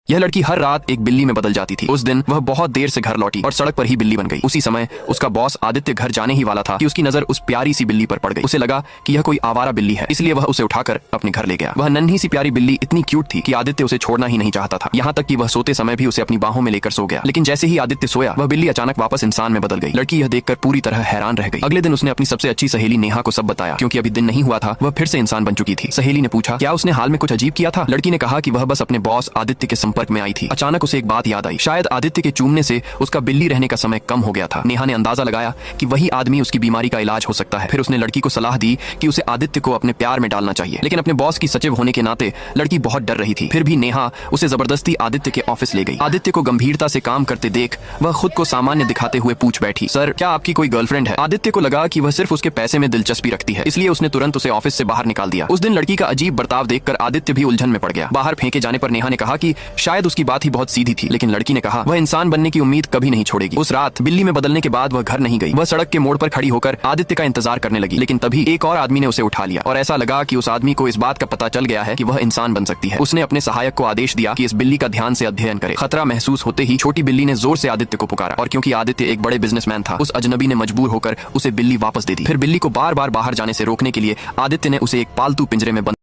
यह लड़की हर रात एक बिल्ली में बदल जाती थी। उस दिन वह बहुत देर से घर लौटी और सड़क पर ही बिल्ली बन गई। उसी समय उसका बॉस आदित्य घर जाने ही वाला था कि उसकी नजर उस प्यारी सी बिल्ली पर पड़ गई। उसे लगा कि यह कोई आवारा बिल्ली है, इसलिए वह उसे उठाकर अपने घर ले गया। वह नन्ही सी प्यारी बिल्ली इतनी क्यूट थी कि आदित्य उसे छोड़ना ही नहीं चाहता था, यहाँ तक कि वह सोते समय भी उसे अपनी बाहों में लेकर सो गया। लेकिन जैसे ही आदित्य सोया, वह बिल्ली अचानक वापस इंसान में बदल गई। लड़की यह देखकर पूरी तरह हैरान रह गई। अगले दिन उसने अपनी सबसे अच्छी सहेली नेहा को सब बताया। क्योंकि अभी दिन नहीं हुआ था, वह फिर से इंसान बन चुकी थी। सहेली ने पूछा, क्या उसने हाल में कुछ अजीब किया था? लड़की ने कहा कि वह बस अपने बॉस आदित्य के संपर्क में आई थी। अचानक उसे एक बात याद आई, शायद आदित्य के चूमने से उसका बिल्ली रहने का समय कम हो गया था। नेहा ने अंदाजा लगाया कि वही आदमी उसकी बीमारी का इलाज हो सकता है। फिर उसने लड़की को सलाह दी कि उसे आदित्य को अपने प्यार में डालना चाहिए। लेकिन अपने बॉस की सचिव होने के नाते लड़की बहुत डर रही थी। फिर भी नेहा उसे जबरदस्ती आदित्य के ऑफिस ले गई। आदित्य को गंभीरता से काम करते देख वह खुद को सामान्य दिखाते हुए पूछ बैठी, सर क्या आपकी कोई गर्लफ्रेंड है? आदित्य को लगा कि वह सिर्फ उसके पैसे में दिलचस्पी रखती है, इसलिए उसने तुरंत उसे ऑफिस से बाहर निकाल दिया। उस दिन लड़की का अजीब बर्ताव देखकर आदित्य भी उलझन में पड़ गया। बाहर फेंके जाने पर नेहा ने कहा कि शायद उसकी बात ही बहुत सीधी थी, लेकिन लड़की ने कहा वह इंसान बनने की उम्मीद कभी नहीं छोड़ेगी। उस रात बिल्ली में बदलने के बाद वह घर नहीं गई। वह सड़क के मोड़ पर खड़ी होकर आदित्य का इंतजार करने लगी। लेकिन तभी एक और आदमी ने उसे उठा लिया और ऐसा लगा कि उस आदमी को इस बात का पता चल गया है कि वह इंसान बन सकती है। उसने अपने सहायक को आदेश दिया कि इस बिल्ली का ध्यान से अध्ययन करे। खतरा महसूस होते ही छोटी बिल्ली ने जोर से आदित्य को पुकारा और क्योंकि आदित्य एक बड़े बिजनेसमैन था, उस अजनबी ने मजबूर होकर उसे बिल्ली वापस दे दी। फिर बिल्ली को बार बार बाहर जाने से रोकने के लिए आदित्य ने उसे एक पालतू पिंजरे में बंद